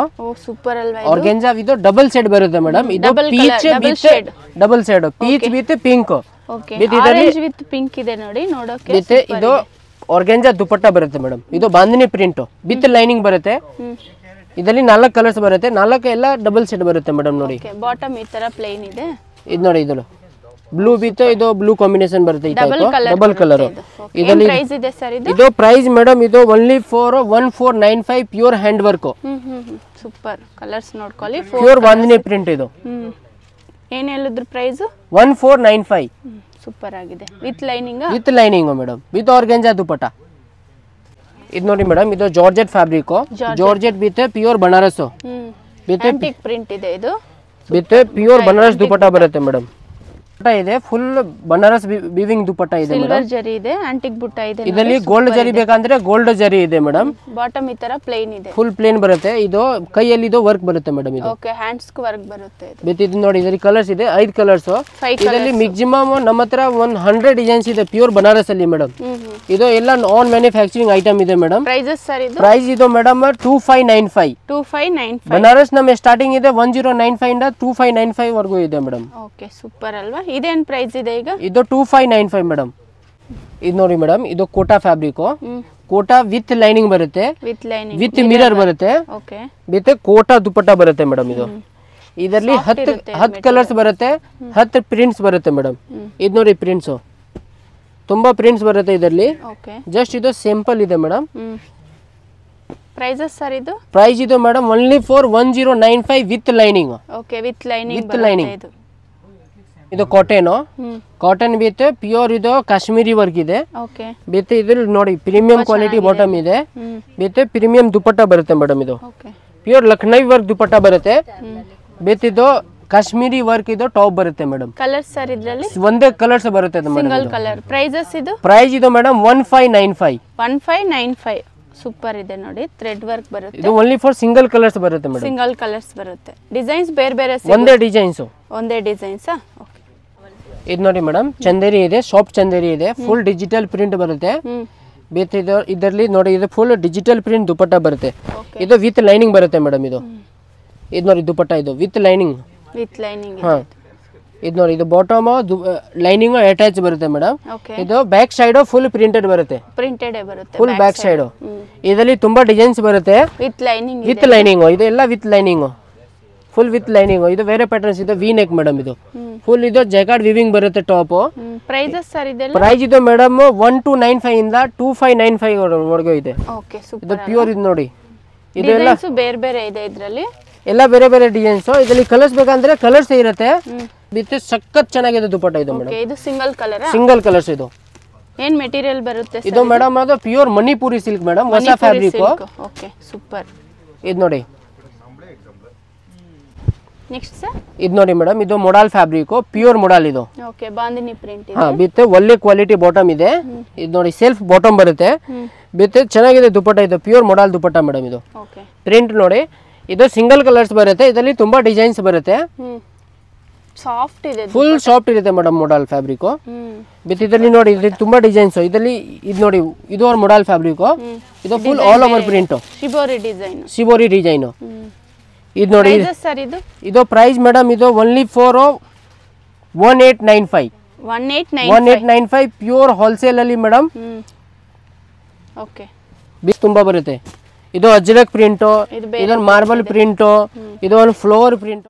ಸೂಪರ್ ಅಲ್ವಾ ಆರ್ಗೆಂಜಾ ಇದು ಡಬಲ್ ಶೇಡ್ ಬರುತ್ತೆ ಮೇಡಮ್ ಇದು peach double shade peach with pink orange with pink ಇದೆ ನೋಡಿ ನೋಡೋಕೆ ಇದು ಆರ್ಗೆಂಜಾ ದುಪಟ್ಟ ಬರುತ್ತೆ ಮೇಡಮ್ ಇದು ಬಾಂಧನಿ ಪ್ರಿಂಟ್ ವಿತ್ ಲೈನಿಂಗ್ ಬರುತ್ತೆ ಇದರಲ್ಲಿ 4 ಕಲರ್ಸ್ ಬರುತ್ತೆ 4 ಎಲ್ಲ ಡಬಲ್ ಶೇಡ್ ಬರುತ್ತೆ ಮೇಡಮ್ ನೋಡಿ ಬಾಟಮ್ ಈ ತರ ಪ್ಲೇನ್ ಇದೆ ಇದು ನೋಡಿ ಇದು ಬ್ಲೂ ವಿತ್ ಇದು ಬ್ಲೂ ಕಾಂಬಿನೇಷನ್ ಬರುತ್ತೆ ಈ ಟೈಪ್ ಡಬಲ್ ಕಲರ್ ಇದರಲ್ಲಿ ಪ್ರೈಸ್ ಇದೆ ಸರ್ ಇದು ಪ್ರೈಸ್ ಮೇಡಮ್ ಇದು only for 1495 pure hand work super colours ನೋಡ್ಕೊಳ್ಳಿ ಪ್ಯೂರ್ ಬಾಂಧನಿ ಪ್ರಿಂಟ್ ಇದು ಏನು ಹೇಳಿದ್ರು ಪ್ರೈಸ್ 1495 ಸೂಪರ್ ಆಗಿದೆ with lining madam with organza dupatta ಇದು ನೋಡಿ ಮೇಡಮ್ ಇದು georgette fabric georgette with pure Banaras with antique print ಇದೆ ಇದು ವಿತ್ ಪ್ಯೂರ್ ಬನಾರಸ್ ದುಪಟ್ಟ ಬರುತ್ತೆ ಮೇಡಮ್ ಇದೆ ಫುಲ್ ಬನಾರಸ್ ವಿವಿಂಗ್ ದುಪಟ್ಟ ಇದೆ ಸಿಲ್ವರ್ ಜರಿ ಇದೆ ಆಂಟಿಕ್ ಬುಟ್ಟ ಇದೆ ಇದರಲ್ಲಿ ಗೋಲ್ಡ್ ಜರಿ ಬೇಕಂದ್ರೆ ಗೋಲ್ಡ್ ಜರಿ ಇದೆ ಮೇಡಮ್ ಬಾಟಮ್ ಈ ತರ ಪ್ಲೇನ್ ಇದೆ ಫುಲ್ ಪ್ಲೇನ್ ಬರುತ್ತೆ ಇದು ಕೈಯಲ್ಲಿ ಇದು ವರ್ಕ್ ಬರುತ್ತೆ ಮೇಡಮ್ ಇದು ಓಕೆ ಹ್ಯಾಂಡ್ಸ್ ಗೆ ವರ್ಕ್ ಬರುತ್ತೆ ಇದು ನೋಡಿ ಇದರಲ್ಲಿ ಕಲರ್ಸ್ ಇದೆ 5 ಕಲರ್ಸ್ ಇದರಲ್ಲಿ ಮ್ಯಾಕ್ಸಿಮಮ್ ನಮ್ಮತ್ರ 100 ಡಿಸೈನ್ಸ್ ಇದೆ ಪ್ಯೂರ್ ಬನಾರಸ್ ಅಲ್ಲಿ ಮೇಡಮ್ ಇದು ಎಲ್ಲ ನಾನ್ ಮ್ಯಾನುಫ್ಯಾಕ್ಚರಿಂಗ್ ಐಟಮ್ ಇದೆ ಮೇಡಮ್ ಪ್ರೈಸಸ್ ಸರ್ ಇದು ಪ್ರೈಸ್ ಇದು ಮೇಡಮ್ 2595 ಬನಾರಸ್ ನಮ್ಮ ಸ್ಟಾರ್ಟಿಂಗ್ ಇದೆ 1095 ಇಂದ 2595 ವರೆಗೂ ಇದೆ ಮೇಡಮ್ ಓಕೆ ಸೂಪರ್ ಅಲ್ವಾ ಇದೇನ್ ಪ್ರೈಸ್ ಇದೆ ಈಗ ಇದು 2595 ಮೇಡಮ್ ಇದು ನೋಡಿ ಮೇಡಮ್ ಇದು Kota fabric Kota with lining ಬರುತ್ತೆ ವಿತ್ ಮಿರರ್ ಬರುತ್ತೆ ವಿತ್ ಕೋಟಾ ದುಪಟ್ಟ ಬರುತ್ತೆ ಮೇಡಮ್ ಇದು ಇದರಲ್ಲಿ 10 ಕಲರ್ಸ್ ಬರುತ್ತೆ 10 ಪ್ರಿಂಟ್ಸ್ ಬರುತ್ತೆ ಮೇಡಮ್ ಇದು ನೋಡಿ ಪ್ರಿಂಟ್ಸ್ ತುಂಬಾ ಪ್ರಿಂಟ್ಸ್ ಬರುತ್ತೆ ಇದರಲ್ಲಿ ಜಸ್ಟ್ ಇದು ಸಿಂಪಲ್ ಇದೆ ಮೇಡಮ್ ಪ್ರೈಸಸ್ ಸರ್ ಇದು ಪ್ರೈಸ್ ಇದು madam only for 1095 with lining okay with lining ಇದು ಕಾಟನ್ ವಿತ್ ಪ್ಯೂರ್ ಇದು ಕಾಶ್ಮೀರಿ ವರ್ಕ್ ಇದೆ ವಿತ್ ಇದ್ರಲ್ಲಿ ನೋಡಿ ಪ್ರೀಮಿಯಂ ಕ್ವಾಲಿಟಿ ಬಾಟಮ್ ಇದೆ ವಿತ್ ಪ್ರೀಮಿಯಂ ದುಪಟ್ಟ ಬರುತ್ತೆ ಮೇಡಮ್ ಇದು ಪ್ಯೂರ್ ಲಕ್ನೈ ವರ್ಕ್ ದುಪಟ್ಟ ಬರುತ್ತೆ ವಿತ್ ಇದು ಕಾಶ್ಮೀರಿ ವರ್ಕ್ ಇದು ಟಾಪ್ ಬರುತ್ತೆ ಮೇಡಮ್ ಕಲರ್ಸ್ ಸರ್ ಇದರಲ್ಲಿ ಒಂದೇ ಕಲರ್ಸ್ ಬರುತ್ತೆ ಸಿಂಗಲ್ ಕಲರ್ ಪ್ರೈಸಸ್ ಇದು ಪ್ರೈಸ್ ಇದು ಮೇಡಮ್ 1595 ಸೂಪರ್ ಇದೆ ನೋಡಿ ಥ್ರೆಡ್ ವರ್ಕ್ ಬರುತ್ತೆ ಇದು ಓನ್ಲಿ ಫಾರ್ ಸಿಂಗಲ್ ಕಲರ್ಸ್ ಬರುತ್ತೆ ಮೇಡಮ್ ಸಿಂಗಲ್ ಕಲರ್ಸ್ ಬರುತ್ತೆ ಡಿಸೈನ್ಸ್ ಬೇರೆ ಬೇರೆ ಒಂದೇ ಡಿಸೈನ್ಸ್ ಓಕೆ ಇದು ನೋಡಿ ಮೇಡಮ್ ಚಂದೇರಿ ಇದೆ ಸಾಫ್ಟ್ ಚಂದೇರಿ ಇದೆ ಫುಲ್ ಡಿಜಿಟಲ್ ಪ್ರಿಂಟ್ ಬರುತ್ತೆ ವಿತ್ ಇದರಲ್ಲಿ ನೋಡಿ ಇದು ಫುಲ್ ಡಿಜಿಟಲ್ ಪ್ರಿಂಟ್ ದುಪಟ್ಟ ಬರುತ್ತೆ ಇದು ವಿತ್ ಲೈನಿಂಗ್ ಬರುತ್ತೆ ಮೇಡಮ್ ಇದು ನೋಡಿ ದುಪಟ್ಟ ಇದು ವಿತ್ ಲೈನಿಂಗ್ ಹಾ ಇದು ನೋಡಿ ಇದು ಬಾಟಮ್ ಲೈನಿಂಗ್ ಅಟ್ಯಾಚ್ ಬರುತ್ತೆ ಮೇಡಮ್ ಇದು ಬ್ಯಾಕ್ ಸೈಡ್ ಫುಲ್ ಪ್ರಿಂಟೆಡ್ ಬರುತ್ತೆ ಫುಲ್ ಬ್ಯಾಕ್ ಸೈಡ್ ಇದರಲ್ಲಿ ತುಂಬಾ ಡಿಸೈನ್ಸ್ ಬರುತ್ತೆ ವಿತ್ ಲೈನಿಂಗ್ ಇದು ಎಲ್ಲ with lining full with lining ಇದು ಬೇರೆ ಪ್ಯಾಟರ್ನ್ಸ್ ಇದೆ ವಿ ನೆಕ್ ಮೇಡಮ್ ಇದು ಫುಲ್ ಇದು ಜೈಕಾರ್ಡ್ ವಿವಿಂಗ್ ಬರುತ್ತೆ ಟಾಪ್ ಪ್ರೈಸಸ್ ಸರ್ ಇದೆಲ್ಲ ಪ್ರೈಸ್ ಇದು ಮೇಡಮ್ 1295 ಇಂದ 2595 ವರೆಗೂ ಇದೆ ಇದು ಪ್ಯೂರ್ ಇದು ನೋಡಿ ಇದೆಲ್ಲ ಬೇರೆ ಬೇರೆ ಇದೆ ಇದರಲ್ಲಿ ಎಲ್ಲ ಬೇರೆ ಬೇರೆ ಡಿಸೈನ್ಸ್. ಇದರಲ್ಲಿ ಕಲರ್ಸ್ ಬೇಕಂದ್ರೆ ಕಲರ್ಸ್ ಇರುತ್ತೆ. ವಿತ್ ಸಖತ್ ಚೆನ್ನಾಗಿದೆ ದುಪಟ್ಟ ಇದು ಮೇಡಮ್. ಇದು ಸಿಂಗಲ್ ಕಲರ್, ಸಿಂಗಲ್ ಕಲರ್ಸ್. ಇದು ಏನ್ ಮೆಟೀರಿಯಲ್ ಬರುತ್ತೆ ಇದು ಮೇಡಮ್? ಅದು ಪ್ಯೂರ್ ಮಣಿಪುರಿ ಸಿಲ್ಕ್ ಮೇಡಮ್, ಹೊಸ ಫ್ಯಾಬ್ರಿಕ್. Okay super. ಇದು ನೋಡಿ. ನೆಕ್ಸ್ಟ್ ಸರ್ ಇದು ನೋಡಿ ಮೇಡಮ್, ಇದು ಮೊಡಲ್ ಫ್ಯಾಬ್ರಿಕ್, ಪ್ಯೂರ್ ಮೊಡಲ್ ಇದು. ಓಕೆ ಬಾಂದಿನಿ ಪ್ರಿಂಟ್ ಇದೆ. ಹಾ, ವಿತ್ ಒಳ್ಳೆ ಕ್ವಾಲಿಟಿ ಬಾಟಮ್ ಇದೆ. ಇದು ನೋಡಿ ಸೆಲ್ಫ್ ಬಾಟಮ್ ಬರುತ್ತೆ. ವಿತ್ ಚೆನ್ನಾಗಿದೆ ದುಪಟ್ಟ. ಇದು ಪ್ಯೂರ್ ಮೊಡಲ್ ದುಪಟ್ಟ ಮೇಡಮ್. ಇದು ಓಕೆ ಪ್ರಿಂಟ್ ನೋಡಿ. ಇದು ಸಿಂಗಲ್ ಕಲರ್ಸ್ ಬರುತ್ತೆ. ಇದರಲ್ಲಿ ತುಂಬಾ ಡಿಸೈನ್ಸ್ ಬರುತ್ತೆ. ಸಾಫ್ಟ್ ಇದೆ, ಫುಲ್ ಸಾಫ್ಟ್ ಇರುತ್ತೆ ಮೇಡಮ್ ಮೊಡಲ್ ಫ್ಯಾಬ್ರಿಕ್. ವಿತ್ ಇದರಲ್ಲಿ ನೋಡಿ ಇದು ತುಂಬಾ ಡಿಸೈನ್ಸ್. ಇದರಲ್ಲಿ ಇದು ನೋಡಿ, ಇದು ಅವ್ರ ಮೊಡಲ್ ಫ್ಯಾಬ್ರಿಕ್. ಇದು full all over print, shibori design. Shibori design. ಇದು ನೋಡಿ ಸರ್ ಇದು ಪ್ರೈಸ್ ಮೇಡಮ್, ಇದು ಓನ್ಲಿ ಫಾರ್ 1895. 1895 ಪ್ಯೂರ್ ಹೋಲ್ಸೇಲ್ ಅಲ್ಲಿ ಮೇಡಮ್. ಓಕೆ ಬಿಸ್ ತುಂಬಾ ಬರುತ್ತೆ. ಇದು ಅಜ್ರಕ್ ಪ್ರಿಂಟ್, ಇದೊಂದು ಮಾರ್ಬಲ್ ಪ್ರಿಂಟ್, ಇದು ಒಂದು ಫ್ಲೋರ್ ಪ್ರಿಂಟ್.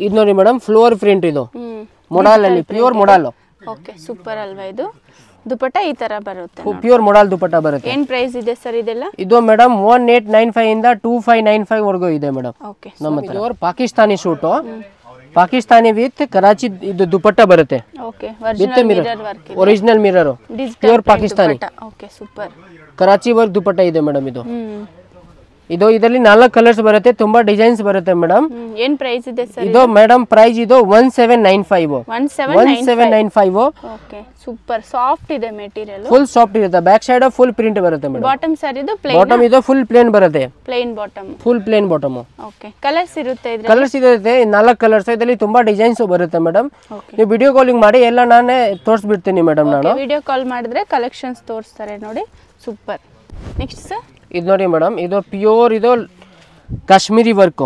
ಇದು ನೋಡಿ ಮೇಡಮ್, ಫ್ಲೋರ್ ಪ್ರಿಂಟ್. ಇದು ಮೊಡಲ್ ಅಲ್ಲಿ ಪ್ಯೂರ್ ಮೊಡಲ್. ಓಕೆ ಸೂಪರ್ ಅಲ್ವಾ? ಇದು ದುಪಟ್ಟ ಈ ತರ ಬರುತ್ತೆ, ಪ್ಯೂರ್ ಮೊಡಲ್ ದುಪಟ್ಟ ಬರುತ್ತೆ. ಏನ್ ಪ್ರೈಸ್ ಇದೆ ಸರ್ ಇದೆಲ್ಲ? ಇದು ಮೇಡಮ್ 1895 ಇಂದ 2595 ವರೆಗೂ ಇದೆ ಮೇಡಮ್. ಓಕೆ ನಮ್ಮ ಹತ್ರ. ಇದು ಪಾಕಿಸ್ತಾನಿ ಶೂಟ್, ಪಾಕಿಸ್ತಾನಿ ವಿತ್ ಕರಾಚಿ ಇದು ದುಪಟ್ಟ ಬರುತ್ತೆ. ಓಕೆ ಒರಿಜಿನಲ್ ಮಿರರ್ ವರ್ಕ್ ಇದೆ, original mirror, pure Pakistani. Okay super. Karachi work dupatta ಇದೆ ಮೇಡಮ್. ಇದು ಇದು ಇದರಲ್ಲಿ 4 ಕಲರ್ಸ್ ಬರುತ್ತೆ, ತುಂಬಾ ಡಿಸೈನ್ಸ್ ಬರುತ್ತೆ ಮೇಡಮ್. ಏನ್ ಪ್ರೈಸ್ ಇದೆ ಸರ್ ಇದು ಮೇಡಮ್? ಪ್ರೈಸ್ ಇದು 1795. 1795. ಓಕೆ ಸೂಪರ್ ಸಾಫ್ಟ್ ಇದೆ ಮೆಟೀರಿಯಲ್, ಫುಲ್ ಸಾಫ್ಟ್ ಇರುತ್ತೆ. ಬ್ಯಾಕ್ ಸೈಡ್ ಫುಲ್ ಪ್ರಿಂಟ್ ಬರುತ್ತೆ ಮೇಡಮ್. ಬಾಟಮ್ ಸರ್ ಇದು ಪ್ಲೇನ್? ಬಾಟಮ್ ಇದು ಫುಲ್ ಪ್ಲೇನ್ ಬರುತ್ತೆ, plain bottom, full plain bottom. Okay colours ಇರುತ್ತೆ ಇದ್ರಲ್ಲಿ? ಕಲರ್ಸ್ ಇರುತ್ತೆ 4 ಕಲರ್ಸ್. ಇದರಲ್ಲಿ ತುಂಬಾ ಡಿಸೈನ್ಸ್ ಬರುತ್ತೆ ಮೇಡಮ್. ನೀವು ವಿಡಿಯೋ ಕಾಲಿಂಗ್ ಮಾಡಿ ಎಲ್ಲ ನಾನೇ ತೋರಿಸ್ಬಿಡ್ತೀನಿ ಮೇಡಮ್. ನಾನು ವಿಡಿಯೋ ಕಾಲ್ ಮಾಡಿದ್ರೆ ಕಲೆಕ್ಷನ್ಸ್ ತೋರಿಸ್ತಾರೆ ನೋಡಿ. ಸೂಪರ್. ನೆಕ್ಸ್ಟ್ ಸರ್ ಇದು ನೋಡಿ ಮೇಡಮ್, ಇದು ಪ್ಯೂರ್ ಇದು Kashmiri work,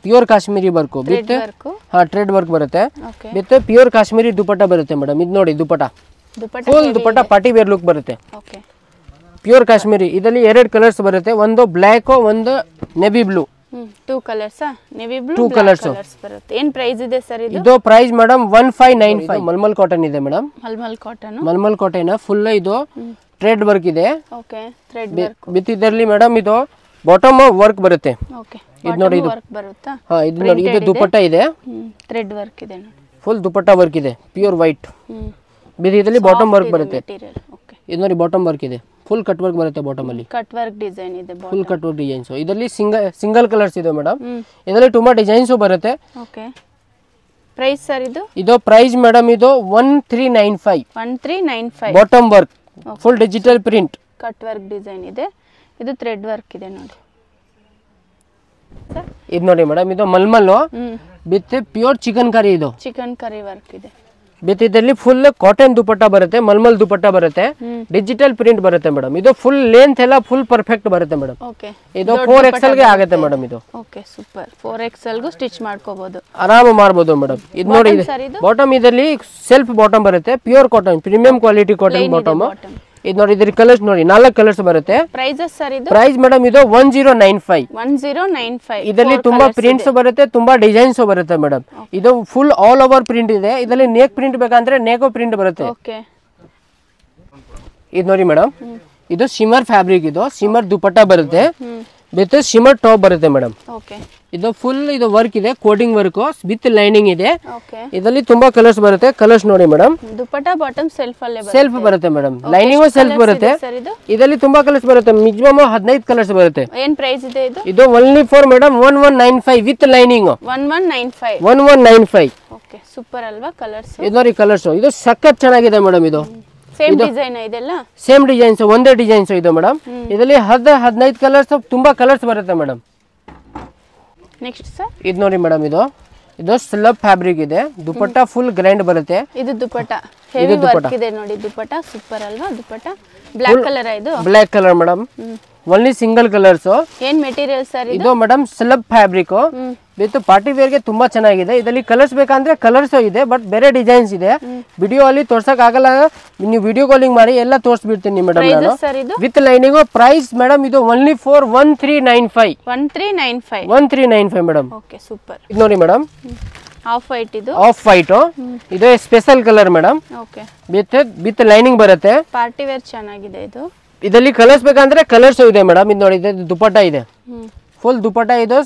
pure Kashmiri work with thread work ಬರುತ್ತೆ. ವಿತ್ ಪ್ಯೂರ್ ಕಾಶ್ಮೀರಿ ದುಪಟ್ಟ ಬರುತ್ತೆ ಮೇಡಮ್. ಇದು ನೋಡಿ dupatta, full dupatta party wear look ಬರುತ್ತೆ. ಪ್ಯೂರ್ ಕಾಶ್ಮೀರಿ. ಇದರಲ್ಲಿ 2 ಕಲರ್ಸ್ ಬರುತ್ತೆ, ಒಂದು ಬ್ಲ್ಯಾಕ್, ಒಂದು navy blue. 2 colours, navy blue 2 colours ಬರುತ್ತೆ. ಏನ್ ಪ್ರೈಸ್ ಇದೆ ಸರ್ ಇದು? ಇದು ಪ್ರೈಸ್ ಮೇಡಮ್ 1595. ಮಲ್ಮಲ್ ಕಾಟನ್ ಇದೆ madam. Mulmul cotton, mulmul cotton full ಇದು ಥ್ರೆಡ್ ವರ್ಕ್ ಇದೆ. ಓಕೆ ಥ್ರೆಡ್ ವರ್ಕ್ ವಿತ್ ಇದರಲ್ಲಿ ಮೇಡಮ್ ಇದು ಬಾಟಮ್ ವರ್ಕ್ ಬರುತ್ತೆ. ಓಕೆ ಇದು ನೋಡಿ, ಇದು ವರ್ಕ್ ಬರುತ್ತಾ? ಹಾ, ಇದು ನೋಡಿ, ಇದು ದುಪಟ್ಟ ಇದೆ, ಥ್ರೆಡ್ ವರ್ಕ್ ಇದೆ ನೋಡಿ, ಫುಲ್ ದುಪಟ್ಟ ವರ್ಕ್ ಇದೆ, ಪ್ಯೂರ್ ವೈಟ್. ವಿತ್ ಇದರಲ್ಲಿ ಬಾಟಮ್ ವರ್ಕ್ ಬರುತ್ತೆ. ಓಕೆ ಇದು ನೋಡಿ ಬಾಟಮ್ ವರ್ಕ್ ಇದೆ, ಫುಲ್ ಕಟ್ ವರ್ಕ್ ಬರುತ್ತೆ ಬಾಟಮ್ ಅಲ್ಲಿ. ಕಟ್ ವರ್ಕ್ ಡಿಸೈನ್ ಇದೆ, ಫುಲ್ ಕಟ್ ವರ್ಕ್ ಡಿಸೈನ್ಸ್. ಇದರಲ್ಲಿ ಸಿಂಗಲ್ ಕಲರ್ಸ್ ಇದೆ ಮೇಡಮ್. ಇದರಲ್ಲಿ ತುಂಬಾ ಡಿಸೈನ್ಸ್ ಬರುತ್ತೆ. ಓಕೆ ಪ್ರೈಸ್ ಸರ್ ಇದು? ಇದು ಪ್ರೈಸ್ ಮೇಡಮ್ ಇದು 1395. 1395 bottom work, full digital print, cut work design ಇದೆ. ಇದು ಥ್ರೆಡ್ ವರ್ಕ್ ಇದೆ ನೋಡಿ. ಇದು ನೋಡಿ ಮೇಡಮ್, ಇದು mulmul with pure chicken curry. ಇದು ಚಿಕನ್ ಕರಿ ವರ್ಕ್ ಇದೆ. ವಿತ್ ಇದರಲ್ಲಿ ಫುಲ್ ಕಾಟನ್ ದುಪಟ್ಟ ಬರುತ್ತೆ, ಮಲ್ಮಲ್ ದುಪಟ್ಟ ಬರುತ್ತೆ, ಡಿಜಿಟಲ್ ಪ್ರಿಂಟ್ ಬರುತ್ತೆ ಮೇಡಮ್. ಇದು ಫುಲ್ ಲೆಂತ್ ಎಲ್ಲ ಫುಲ್ ಪರ್ಫೆಕ್ಟ್ ಬರುತ್ತೆ ಮೇಡಮ್. ಓಕೆ ಇದು 4XL ಗೆ ಆಗುತ್ತೆ ಮೇಡಮ್. ಇದು ಓಕೆ ಸೂಪರ್. 4XL ಗೂ ಸ್ಟಿಚ್ ಮಾಡ್ಕೋಬಹುದು, ಆರಾಮ ಮಾಡಬಹುದು ಮೇಡಮ್. ಇದು ನೋಡಿ, ಬಾಟಮ್ ಇದರಲ್ಲಿ ಸೆಲ್ಫ್ ಬಾಟಮ್ ಬರುತ್ತೆ, pure cotton, premium quality cotton bottom. ಇದು ನೋಡಿ, ಇದ್ರ ಕಲರ್ಸ್ ನೋಡಿ 4 ಕಲರ್ಸ್ ಬರುತ್ತೆ. ಪ್ರೈಸಸ್ ಸರ್ ಇದು? ಪ್ರೈಸ್ ಮೇಡಮ್ ಇದು 1095. 1095. ಇದರಲ್ಲಿ ತುಂಬಾ ಪ್ರಿಂಟ್ಸ್ ಬರುತ್ತೆ, ತುಂಬಾ ಡಿಸೈನ್ಸ್ ಬರುತ್ತೆ ಮೇಡಮ್. ಇದು ಫುಲ್ ಆಲ್ ಓವರ್ ಪ್ರಿಂಟ್ ಇದೆ. ಇದರಲ್ಲಿ ನೇಕ್ ಪ್ರಿಂಟ್ ಬೇಕಂದ್ರೆ ನೇಕೋ ಪ್ರಿಂಟ್ ಬರುತ್ತೆ. ಓಕೆ ಇದು ನೋಡಿ ಮೇಡಮ್, ಇದು ಶಿಮರ್ ಫ್ಯಾಬ್ರಿಕ್. ಇದು ಶಿಮರ್ ದುಪಟ್ಟ ಬರುತ್ತೆ, ವಿತ್ ಶಿಮರ್ ಟಾಪ್ ಬರುತ್ತೆ ಮೇಡಮ್. ಓಕೆ ಇದು ಫುಲ್ ಇದು ವರ್ಕ್ ಇದೆ, ಕೋಟಿಂಗ್ ವರ್ಕ್ ವಿತ್ ಲೈನಿಂಗ್ ಇದೆ. ಓಕೆ ಇದರಲ್ಲಿ ತುಂಬಾ ಕಲರ್ಸ್ ಬರುತ್ತೆ. ಕಲರ್ಸ್ ನೋಡಿ ಮೇಡಮ್, ದುಪಟ್ಟ ಬಾಟಮ್ ಸೆಲ್ಫ್ ಅಲ್ಲೇ ಸೆಲ್ಫ್ ಬರುತ್ತೆ ಮೇಡಮ್, ಲೈನಿಂಗ್ ಸೆಲ್ಫ್ ಬರುತ್ತೆ. ಇದರಲ್ಲಿ ತುಂಬಾ ಕಲರ್ಸ್ ಬರುತ್ತೆ, ಮಿನಿಮಮ್ 15 ಕಲರ್ಸ್ ಬರುತ್ತೆ. ಏನ್ ಪ್ರೈಸ್ ಇದೆ ಇದು? ಇದು only for madam 1195 with lining. 1195. 1195. Okay super ಅಲ್ವಾ ಕಲರ್ಸ್? ಇದು ನೋಡಿ ಕಲರ್ಸ್, ಇದು ಸಖತ್ ಚೆನ್ನಾಗಿದೆ ಮೇಡಮ್. ಇದು ಸೇಮ್ ಡಿಸೈನ್ ಇದೆಲ್ಲ? ಸೇಮ್ ಡಿಸೈನ್ಸ್, ಒಂದೇ ಡಿಸೈನ್ಸ್ ಇದು ಮೇಡಮ್. ಇದರಲ್ಲಿ 15 ಕಲರ್ಸ್, ತುಂಬಾ ಕಲರ್ಸ್ ಬರುತ್ತೆ ಮೇಡಮ್. ನೆಕ್ಸ್ಟ್ ಸರ್ ಇದು ನೋಡಿ ಮೇಡಮ್, ಇದು ಸ್ಲಬ್ ಫ್ಯಾಬ್ರಿಕ್ ಇದೆ, ದುಪಟ್ಟ ಫುಲ್ ಗ್ರ್ಯಾಂಡ್ ಬರುತ್ತೆ. ಇದು ದುಪಟ್ಟ ಹೆವಿ ವರ್ಕ್ ಇದೆ ನೋಡಿ. ದುಪಟ್ಟ ಸೂಪರ್ ಅಲ್ವಾ? ದುಪಟ್ಟ ಬ್ಲಾಕ್ ಕಲರ್ ಇದು? Black colour madam, only single colours. ಏನ್ ಮೆಟೀರಿಯಲ್ ಸರ್ ಇದು? Madam slub fabric with party wear ಗೆ ತುಂಬಾ ಚೆನ್ನಾಗಿದೆ. ಇದರಲ್ಲಿ ಕಲರ್ಸ್ ಬೇಕಂದ್ರೆ ಕಲರ್ಸ್ ಇದೆ, ಬಟ್ ಬೇರೆ ಡಿಸೈನ್ಸ್ ಇದೆ. ವಿಡಿಯೋ ಅಲ್ಲಿ ತೋರ್ಸಕ್ ಆಗಲ್ಲ, ನೀವು ವಿಡಿಯೋ ಕಾಲಿಂಗ್ ಮಾಡಿ ಎಲ್ಲ ತೋರಿಸ್ಬಿಡ್ತೀನಿ ಮೇಡಮ್ ನಾನು. With lining. ಪ್ರೈಸ್ ಮೇಡಮ್ ಇದು only for 1395. 1395. 1395 madam. Okay super. ಇದು ನೋಡಿ ಮೇಡಮ್, ಆಫ್ ವೈಟ್. ಇದು ಆಫ್ ವೈಟ್, ಇದು special colour madam. Okay with lining ಬರುತ್ತೆ. ಪಾರ್ಟಿ ವೇರ್ ಚೆನ್ನಾಗಿದೆ ಇದು. ಇದರಲ್ಲಿ ಕಲರ್ಸ್ ಬೇಕಂದ್ರೆ ಕಲರ್ಸ್ ಇದೆ ಮೇಡಮ್. ಇದು ನೋಡಿ, ಇದು ದುಪಟ್ಟ ಇದೆ, ಫುಲ್ ದುಪಟ್ಟ ಇದು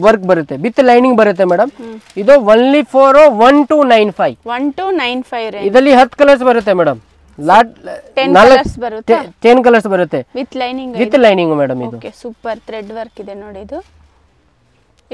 ವರ್ಕ್ ಬರುತ್ತೆ ವಿತ್ ಲೈನಿಂಗ್ ಬರುತ್ತೆ ಮೇಡಮ್. ಇದು ಓನ್ಲಿ ಫಾರ್ 1295. 1295 ಇದರಲ್ಲಿ 10 ಕಲರ್ಸ್ ಬರುತ್ತೆ ಮೇಡಮ್. 10 ಕಲರ್ಸ್ ಬರುತ್ತೆ ವಿತ್ ಲೈನಿಂಗ್ ಮೇಡಮ್. ಇದು ಸೂಪರ್ ಥ್ರೆಡ್ ವರ್ಕ್ ಇದೆ ನೋಡಿ.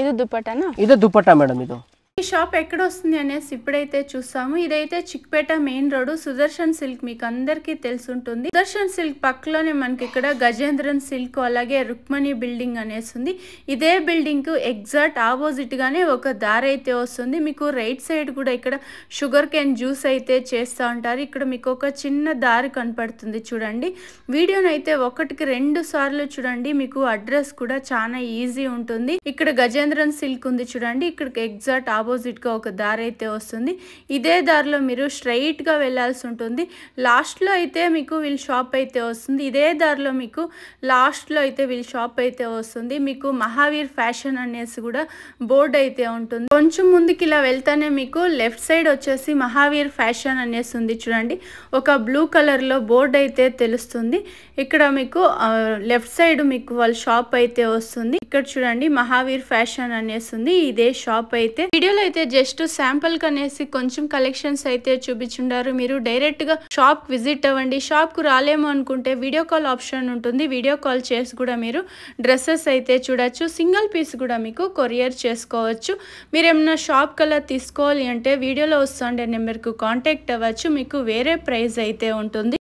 ಇದು ದುಪಟ್ಟಾనా? ಇದು ದುಪಟ್ಟಾ మేడం. ఇది ఈ షాప్ ఎక్కడ వస్తుంది అనేసి ఇప్పుడైతే చూసాము. ఇదైతే Chickpet main road, Sudarshan silk మీకు అందరికీ తెలిసి ఉంటుంది. సుదర్శన్ సిల్క్ పక్కలోనే మనకి ఇక్కడ గజేంద్రన్ సిల్క్ అలాగే రుక్మణి బిల్డింగ్ అనేసి ఉంది. ఇదే బిల్డింగ్ కు ఎగ్జాక్ట్ ఆపోజిట్ గానే ఒక దారి అయితే వస్తుంది. మీకు రైట్ సైడ్ కూడా ఇక్కడ షుగర్ కేన్ జ్యూస్ అయితే చేస్తూ ఉంటారు. ఇక్కడ మీకు ఒక చిన్న దారి కనపడుతుంది చూడండి. వీడియోని అయితే 1-2 సార్లు చూడండి, మీకు అడ్రస్ కూడా చాలా ఈజీ ఉంటుంది. ఇక్కడ గజేంద్రన్ సిల్క్ ఉంది చూడండి. ఇక్కడికి ఎగ్జాక్ట్ ఆపోజిట్ గా ఒక దారి అయితే వస్తుంది. ఇదే దారిలో మీరు స్ట్రైట్ గా వెళ్ళాల్సి ఉంటుంది. లాస్ట్ లో అయితే మీకు వీళ్ళ షాప్ అయితే వస్తుంది. ఇదే దారిలో మీకు లాస్ట్ లో అయితే వీళ్ళ షాప్ అయితే వస్తుంది. మీకు మహావీర్ ఫ్యాషన్ అనేసి కూడా బోర్డ్ అయితే ఉంటుంది. కొంచెం ముందుకి ఇలా వెళ్తానే మీకు లెఫ్ట్ సైడ్ వచ్చేసి మహావీర్ ఫ్యాషన్ అనేసి ఉంది చూడండి. ఒక బ్లూ కలర్ లో బోర్డ్ అయితే తెలుస్తుంది. ఇక్కడ మీకు లెఫ్ట్ సైడ్ మీకు వాళ్ళ షాప్ అయితే వస్తుంది. ఇక్కడ చూడండి మహావీర్ ఫ్యాషన్ అనేసి ఉంది. ఇదే షాప్ అయితే వీడియోలో అయితే జస్ట్ శాంపుల్ కనేసి కొంచెం కలెక్షన్స్ అయితే చూపించుండారు. మీరు డైరెక్ట్ గా షాప్ విజిట్ అవ్వండి. షాప్ కు రాలేమో అనుకుంటే వీడియో కాల్ ఆప్షన్ ఉంటుంది. వీడియో కాల్ చేసి కూడా మీరు డ్రెస్సెస్ అయితే చూడొచ్చు. సింగిల్ పీస్ కూడా మీకు కొరియర్ చేసుకోవచ్చు. మీరు ఏమైనా షాప్ కల్లా తీసుకోవాలి అంటే వీడియోలో వస్తుండే నెంబర్ కు కాంటాక్ట్ అవ్వచ్చు. మీకు వేరే ప్రైస్ అయితే ఉంటుంది.